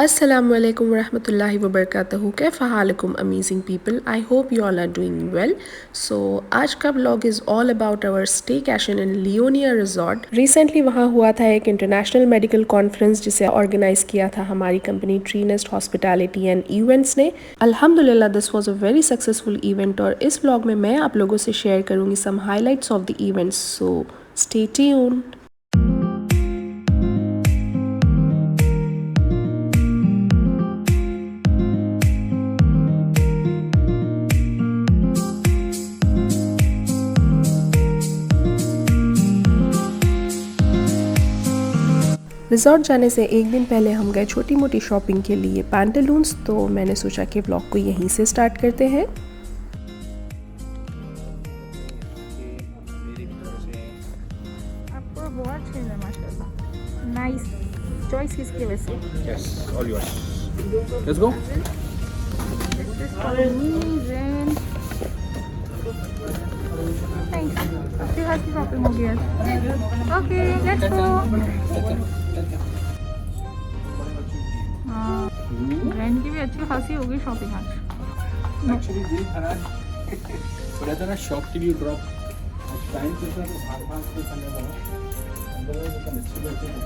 Assalamualaikum warahmatullahi wabarakatuh। कैफ़ा हालकुम amazing people, I hope you all are doing well. So आज का blog is all about our staycation in Leonia resort. Recently वहाँ हुआ था एक इंटरनेशनल मेडिकल कॉन्फ्रेंस जिसे ऑर्गेनाइज किया था हमारी company Treenest hospitality and events ने। अल्हम्दुलिल्लाह this was a very successful event और इस ब्लॉग में मैं आप लोगों से शेयर करूँगी some highlights of the events, so stay tuned. Resort जाने से एक दिन पहले हम गए छोटी मोटी शॉपिंग के लिए पैंटालून्स, तो मैंने सोचा कि ब्लॉग को यहीं से स्टार्ट करते हैं। आपको बहुत अच्छे है माशाल्लाह, नाइस चॉइस किसकी वैसे? Yes, all yours. Let's go. This is for me and thanks. आपके हाथ की शॉपिंग हो गया। Okay let's go. हाँ ब्रांड की भी अच्छी खासी होगी शॉपिंग आज। Actually, we had rather a shock till you drop. Time के साथ भाग के करने वाला अंदर में तो अच्छी बैठे हैं,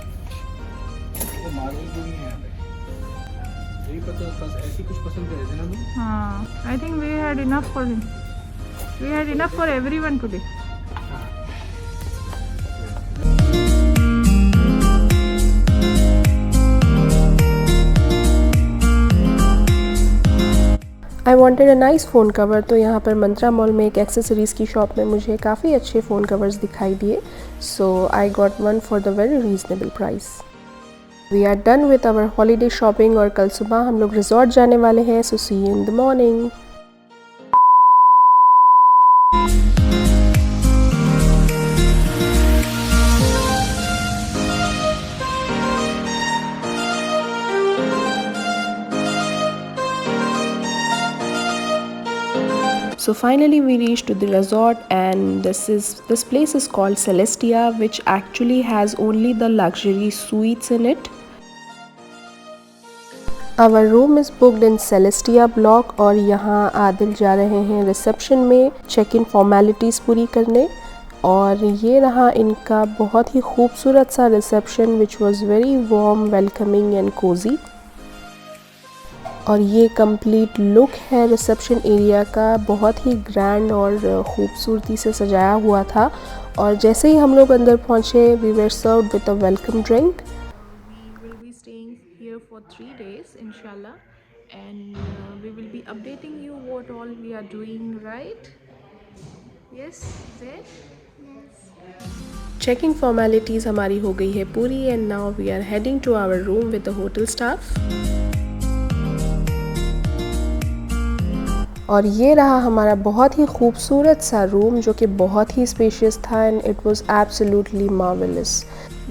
वो मार्वल भी नहीं है यहाँ पे। यही पता बस ऐसी कुछ पसंद करे थे ना भी। हाँ I think we had enough for him, we had enough for everyone today. I wanted a nice phone cover, तो यहाँ पर मंत्रा मॉल में एक एक्सेसरीज़ की शॉप में मुझे काफ़ी अच्छे फ़ोन कवर्स दिखाई दिए, so I got one for the very reasonable price. We are done with our holiday shopping और कल सुबह हम लोग रिजॉर्ट जाने वाले हैं, so see you in the morning. So finally we reached to the resort, and this place is called Celestia, which actually has only the luxury suites in it. Our room is booked in Celestia block और यहाँ आदिल जा रहे हैं reception में check in formalities पूरी करने। और ये रहा इनका बहुत ही खूबसूरत सा reception which was very warm, welcoming and cosy. और ये कंप्लीट लुक है रिसेप्शन एरिया का, बहुत ही ग्रैंड और खूबसूरती से सजाया हुआ था। और जैसे ही हम लोग अंदर पहुँचे we were served with a welcome drink. We will be staying here for 3 days इंशाल्लाह, and we will be updating you what all we are doing, right? Yes checking formalities हमारी हो गई है पूरी, and now we are heading to our room with the hotel staff. और ये रहा हमारा बहुत ही खूबसूरत सा रूम जो कि बहुत ही स्पेशियस था, and it was absolutely marvellous.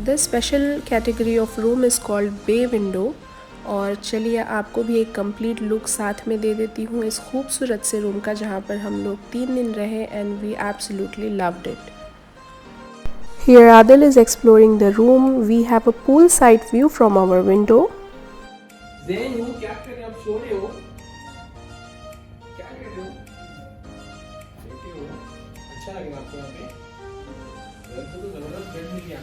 This special category of room is called bay window. और चलिए आपको भी एक कंप्लीट लुक साथ में दे देती हूँ इस खूबसूरत से रूम का, जहाँ पर हम लोग 3 दिन रहे and we absolutely loved it. Here Adil is exploring the room. We have a poolside view from our window. Zain हो क्या कर रहे हो, आप सो रहे हो? क्या कर रहे हो? लेटे हो? अच्छा लगा आपको यहाँ पे? बेड तो ज़बरदस्त बेड मिल गया।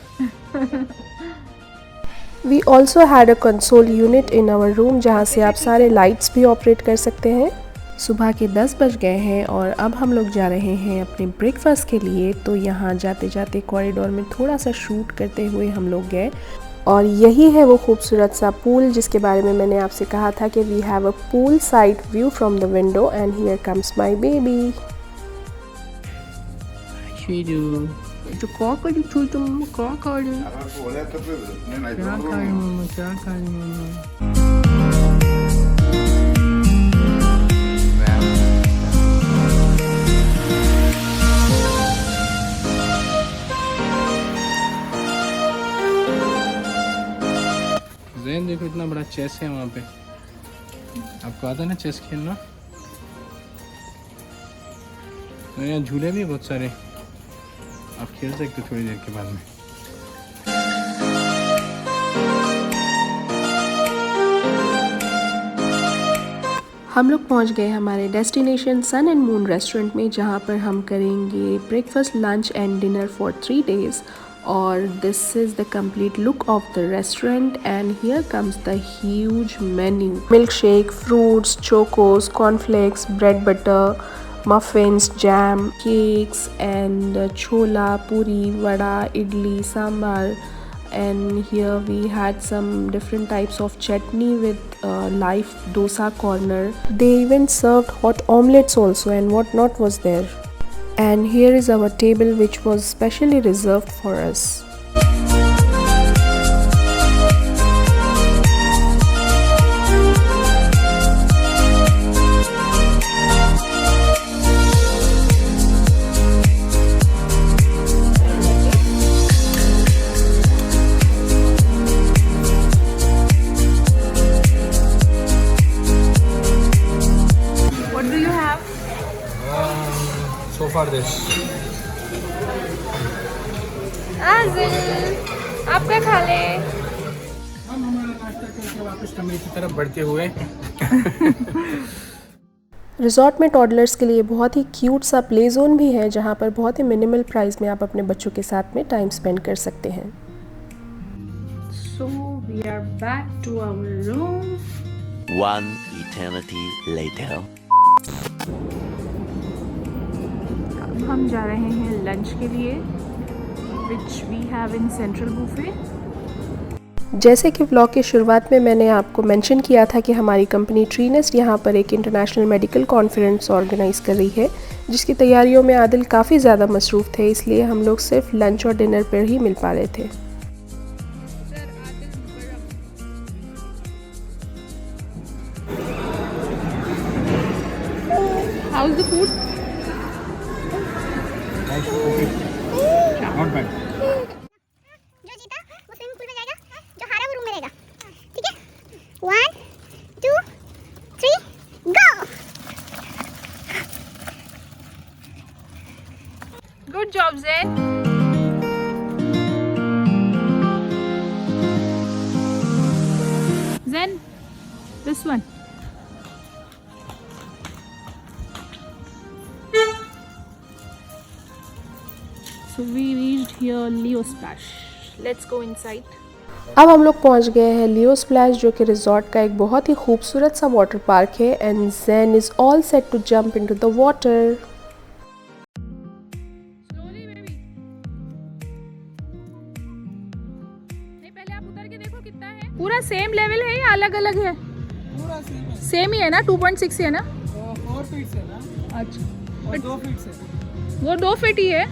We also had a console unit in our room जहाँ से आप सारे लाइट्स भी ऑपरेट कर सकते हैं। सुबह के 10 बज गए हैं और अब हम लोग जा रहे हैं अपने ब्रेकफास्ट के लिए। तो यहाँ जाते जाते कॉरिडोर में थोड़ा सा शूट करते हुए हम लोग गए, और यही है वो खूबसूरत सा पूल जिसके बारे में मैंने आपसे कहा था कि we have a pool side view from the window, and here comes my baby. तो क्या करी छू तुम, क्या करी मम्मा, क्या करी मम्मा? ज़ेन देखो इतना बड़ा चेस है वहाँ पे, आपको आता है ना चेस खेलना? तो यहाँ झूले भी बहुत सारे, आप खेल सकते थोड़ी देर के बाद में। हम लोग पहुंच गए हमारे destination sun and moon restaurant में, जहां पर हम करेंगे breakfast, lunch and dinner for 3 days। और this is the complete look of the restaurant and here comes the huge menu. Milkshake, fruits, Chocos, cornflakes, bread butter, muffins, jam, cakes and chola, puri, vada, idli, sambar। And here we had some different types of chutney with live dosa corner. They even served hot omelets also, and what not was there. And here is our table, which was specially reserved for us. So far this. आजिल, आप क्या खा ले? हम हमारा नाश्ता करके वापस कमरे की तरफ बढ़ते हुए रिजॉर्ट में टॉडलर्स के लिए बहुत ही क्यूट सा प्ले जोन भी है, जहाँ पर बहुत ही मिनिमल प्राइस में आप अपने बच्चों के साथ में टाइम स्पेंड कर सकते हैं। So we are back to our room. One eternity later. अब हम जा रहे हैं लंच के लिए, which we have in Central Buffet. जैसे कि व्लॉग की शुरुआत में मैंने आपको मेंशन किया था कि हमारी कंपनी ट्रीनेस्ट यहाँ पर एक इंटरनेशनल मेडिकल कॉन्फ्रेंस ऑर्गेनाइज़ कर रही है, जिसकी तैयारियों में आदिल काफ़ी ज़्यादा मसरूफ़ थे, इसलिए हम लोग सिर्फ लंच और डिनर पर ही मिल पा रहे थे। How's the food? Not bad. जो जीता वो स्विमिंग पूल में जाएगा, जो हारा वो रूम में रहेगा। ठीक है, 1 2 3 गो। Good job, Zen. Zen, this one. So we reached here Leo Splash. Let's go inside. अब हम लोग पहुंच गए हैं लियो स्प्लैश, जो कि रिजॉर्ट का एक बहुत ही खूबसूरत सा वाटर पार्क है। And Zain is all set to jump into the water. Slowly, baby. नहीं, पहले आप उतर के देखो कितना है। पूरा सेम लेवल है या अलग अलग है? पूरा सेम ही है ना? 2.6 है ना? 4 फीट से ना, अच्छा, और 2 फीट से। वो 2 फीट ही है।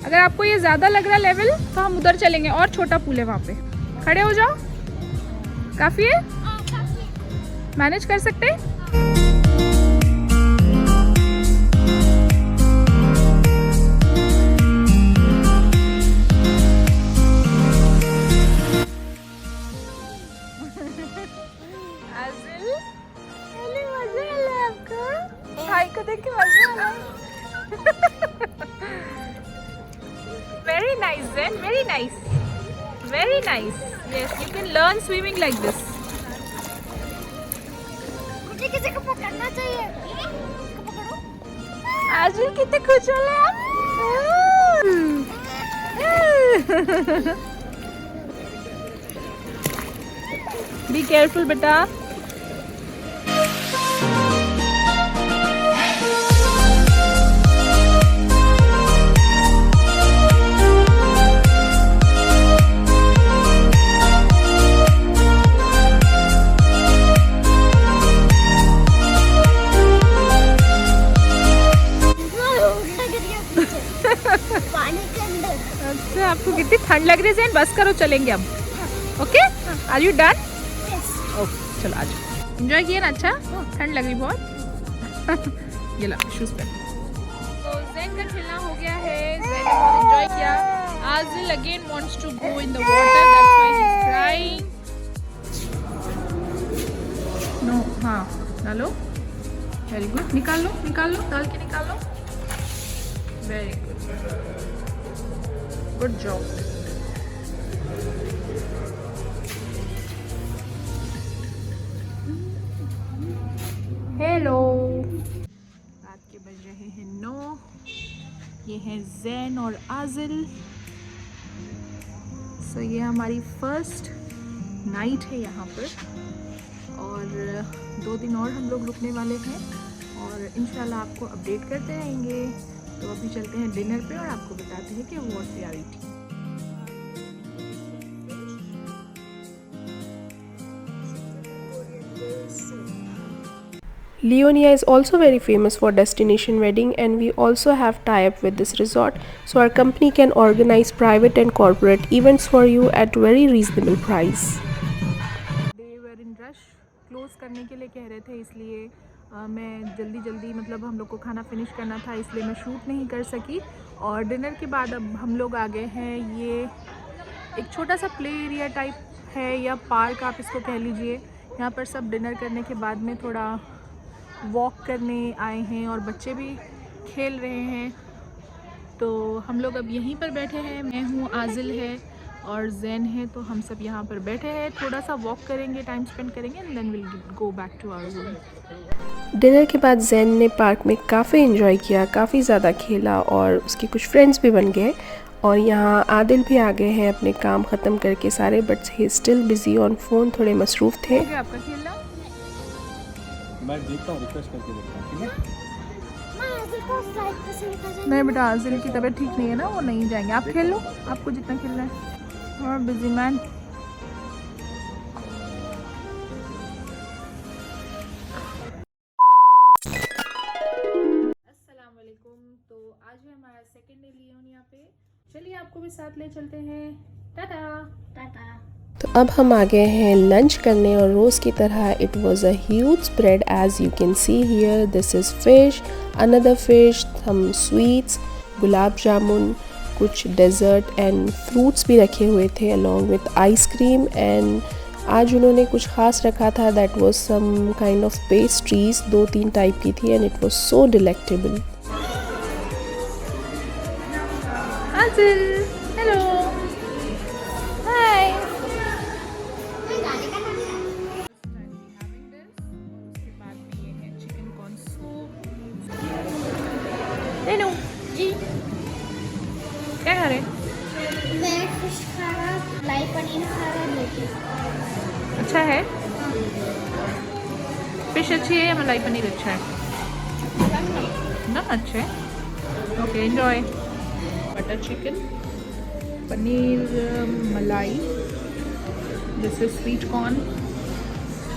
अगर आपको ये ज़्यादा लग रहा है लेवल, तो हम उधर चलेंगे, और छोटा पूल है वहाँ पे। खड़े हो जाओ, काफ़ी है, मैनेज कर सकते हैं। आजिल, मजा आ रहा है आपको? भाई को देख के मजा आ रहा है। Very nice, Zen. Very nice. Very nice. Yes, you can learn swimming like this. मुझे किसी को पकड़ना चाहिए। इसको पकड़ो। आजिल कितने खुश हो रहे आप? Be careful, बेटा। पानी के अंदर। अच्छा, आपको कितनी ठंड लग रही है? ज़ेन, बस करो, चलेंगे हम। Okay, are you done? Okay, चलो आज एंजॉय किया ना? अच्छा, ठंड लग रही बहुत। ये ला शूज पहन। तो ज़ेन का खेलना हो गया है, ज़ेन ने बहुत एंजॉय किया। Aazil again wants to go in the water, that's why he is crying. No, हाँ, डालो। वेरी गुड, निकाल लो, निकाल लो, डाल के निकाल लो। Very good, good job. Hey हैं जैन और आजिल। सो ये हमारी फर्स्ट नाइट है यहाँ पर, और 2 दिन और हम लोग रुकने वाले हैं और इंशाल्लाह आपको अपडेट करते रहेंगे। तो अभी चलते हैं डिनर पे और आपको बताते हैं कि what we are eating. Leonia is also very famous for destination wedding, and we also have tie-up with this resort, so our company can organize private and corporate events for you at very reasonable price. They were in rush, close करने के लिए कह रहे थे, इसलिए मैं जल्दी मतलब हम लोग को खाना फिनिश करना था, इसलिए मैं शूट नहीं कर सकी। और डिनर के बाद अब हम लोग आ गए हैं, ये एक छोटा सा प्ले एरिया टाइप है या पार्क आप इसको कह लीजिए। यहाँ पर सब डिनर करने के बाद में थोड़ा वॉक करने आए हैं और बच्चे भी खेल रहे हैं। तो हम लोग अब यहीं पर बैठे हैं, मैं हूँ, आजिल है और जैन है, तो हम सब यहाँ पर बैठे हैं, थोड़ा सा वॉक करेंगे, टाइम स्पेंड करेंगे and then will go back to our room. Dinner के बाद जैन ने पार्क में काफ़ी एंजॉय किया, काफ़ी ज़्यादा खेला और उसके कुछ फ्रेंड्स भी बन गए। और यहाँ आदिल भी आ गए हैं अपने काम ख़त्म करके सारे, but he still busy on phone, थोड़े मसरूफ़ थे। आपका खेलना मैं देखता हूँ, रिक्वेस्ट करके देखता हूँ, ठीक है? नहीं बेटा, आजिल की तबीयत ठीक नहीं है ना, वो नहीं जाएंगे। आप खेल लो, आपको जितना खेलना है। और बिजी मैन। अस्सलाम वालेकुम। तो आज है हमारा सेकेंड डे लियोनिया पे, चलिए आपको भी साथ ले चलते हैं। टाटा टाटा। तो अब हम आ गए हैं लंच करने, और रोज़ की तरह it was a huge spread as you can see here. This is fish, another fish, some sweets, gulab jamun, कुछ डेजर्ट एंड फ्रूट्स भी रखे हुए थे अलॉन्ग विथ आइसक्रीम। एंड आज उन्होंने कुछ ख़ास रखा था, that was some kind of pastries, 2-3 type की थी, and it was so delectable. Aazil, hello, hi. क्या खा रहे? मैं फिश खा रहा, मलाई पनीर खा रहा, रोटी। अच्छा है? फिश अच्छी है या मलाई पनीर अच्छा है? ना अच्छा है। Okay, enjoy. Butter chicken, paneer malai, this is sweet corn,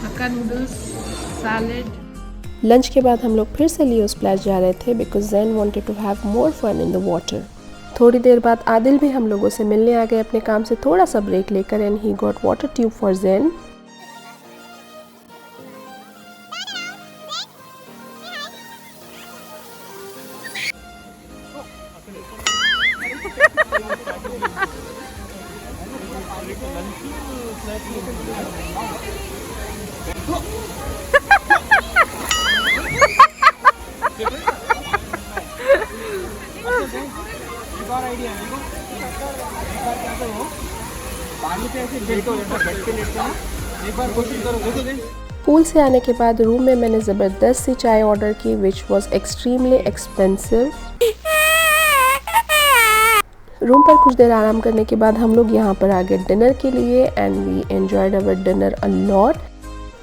Hakka noodles, salad. Lunch के बाद हम लोग फिर से लियो स्प्लैश जा रहे थे because Zain wanted to have more fun in the water. थोड़ी देर बाद आदिल भी हम लोगों से मिलने आ गए अपने काम से थोड़ा सा ब्रेक लेकर, and he got water tube for Jain. Pool से आने के बाद रूम में मैंने ज़बरदस्त सी चाय ऑर्डर की, which was extremely expensive. Room पर कुछ देर आराम करने के बाद हम लोग यहाँ पर आ गए डिनर के लिए, and we enjoyed our dinner a lot.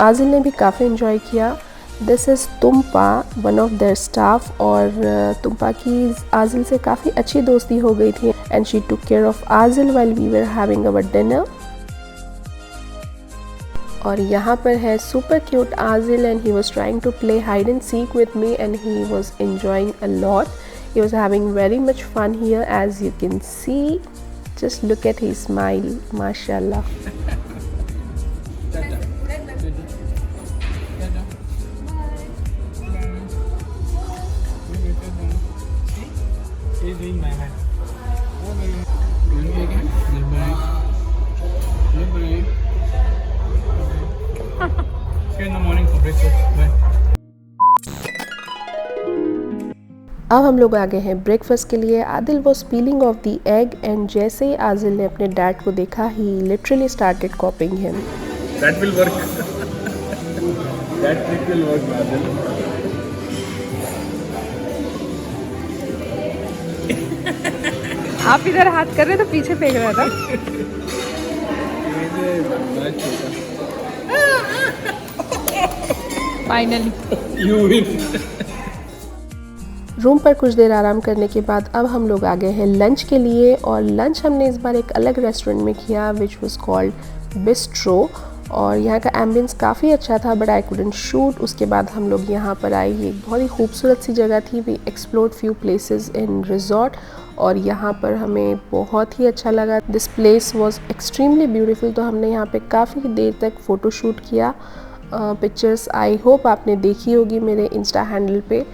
Aazil ने भी काफ़ी एंजॉय किया। This is Tumpa, one of their staff, और तुम्पा की आजिल से काफ़ी अच्छी दोस्ती हो गई थी, and she took care of Aazil while we were having our dinner. और यहाँ पर है super cute Aazil, and he was trying to play hide and seek with me, and he was enjoying a lot. He was having very much fun here, as you can see. Just look at his smile, mashallah. In the morning for breakfast. Bye. अब हम लोग आ गए हैं breakfast के लिए। Adil was peeling off the egg, and जैसे ही आदिल ने अपने डैड को देखा, he literally started copying him. That will work. That trick will work, Adil. आप इधर हाथ कर रहे तो पीछे फेंक रहा था। Finally you win. रूम पर कुछ देर आराम करने के बाद अब हम लोग आ गए हैं लंच के लिए, और लंच हमने इस बार एक अलग रेस्टोरेंट में किया विच वाज कॉल्ड बिस्ट्रो, और यहाँ का एम्बियंस काफ़ी अच्छा था बट आई कुडंट शूट। उसके बाद हम लोग यहाँ पर आए, ये एक बहुत ही खूबसूरत सी जगह थी। We explored few places in resort, और यहाँ पर हमें बहुत ही अच्छा लगा। This place was extremely beautiful, तो हमने यहाँ पे काफ़ी देर तक फ़ोटो शूट किया। पिक्चर्स आई होप आपने देखी होगी मेरे इंस्टा हैंडल पे।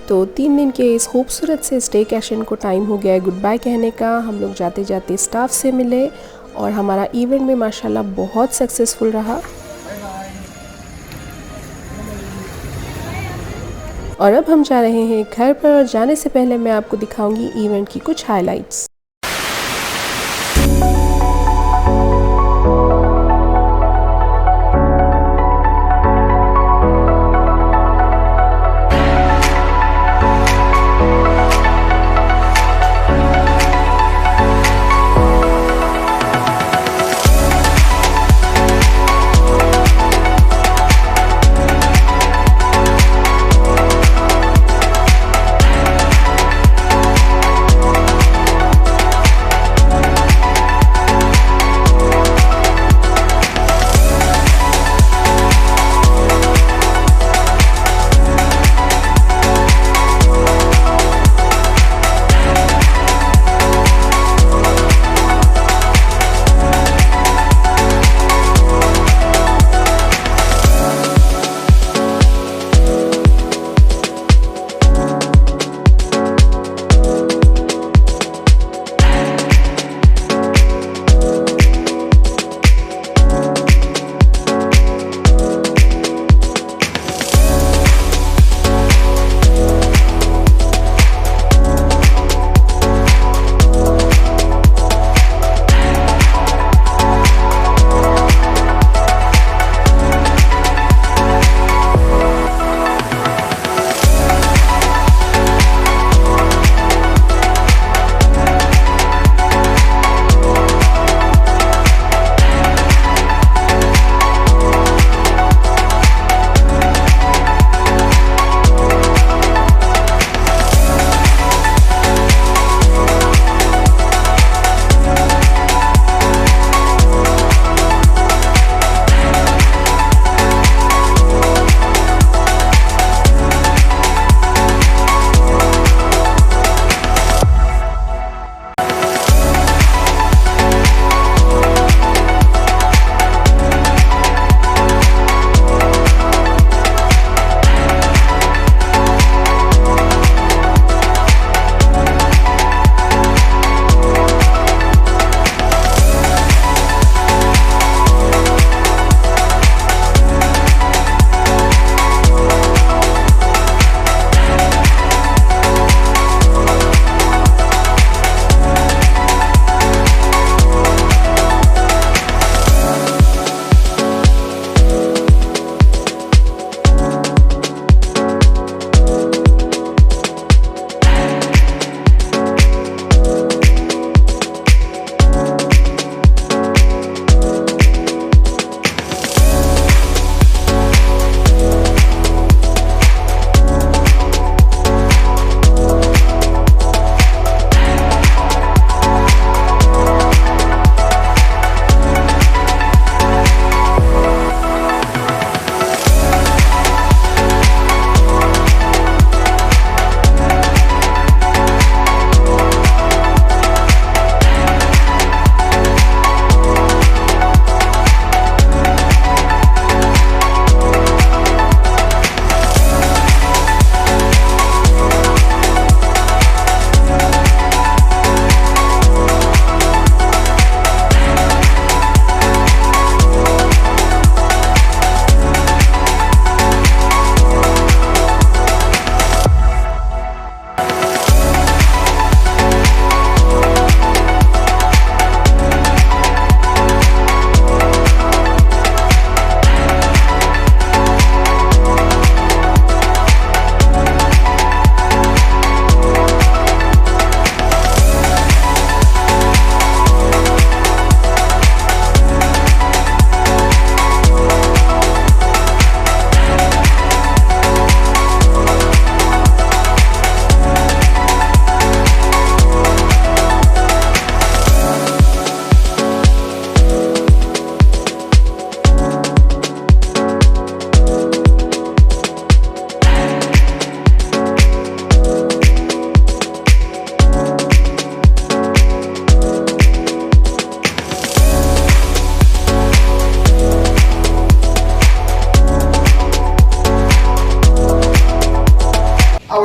तो 3 दिन के इस खूबसूरत से स्टेकेशन को टाइम हो गया है गुड बाय कहने का। हम लोग जाते जाते स्टाफ से मिले, और हमारा इवेंट में माशाल्लाह बहुत सक्सेसफुल रहा। और अब हम जा रहे हैं घर पर, और जाने से पहले मैं आपको दिखाऊंगी इवेंट की कुछ highlights.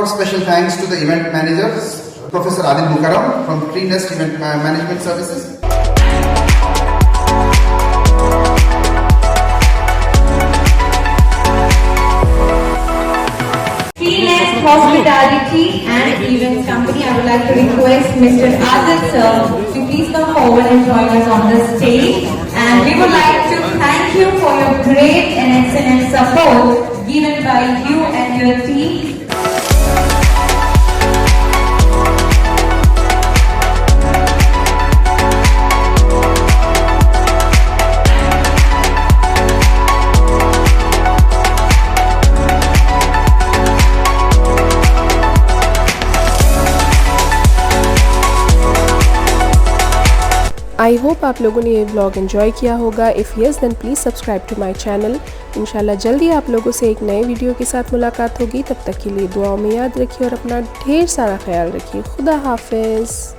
of special thanks to the event managers, Professor Adil Bukaram from Tree Nest Event Management Services. Tree Nest Hospitality and Events Company, I would like to request Mr. Adil sir to please come forward and join us on the stage. And we would like to thank you for your great and excellent support given by you and your team. I hope आप लोगों ने ये vlog enjoy किया होगा। If yes then please subscribe to my channel. इंशाल्लाह जल्दी आप लोगों से एक नए वीडियो के साथ मुलाकात होगी। तब तक के लिए दुआओं में याद रखिए और अपना ढेर सारा ख्याल रखिए। खुदा हाफिज़।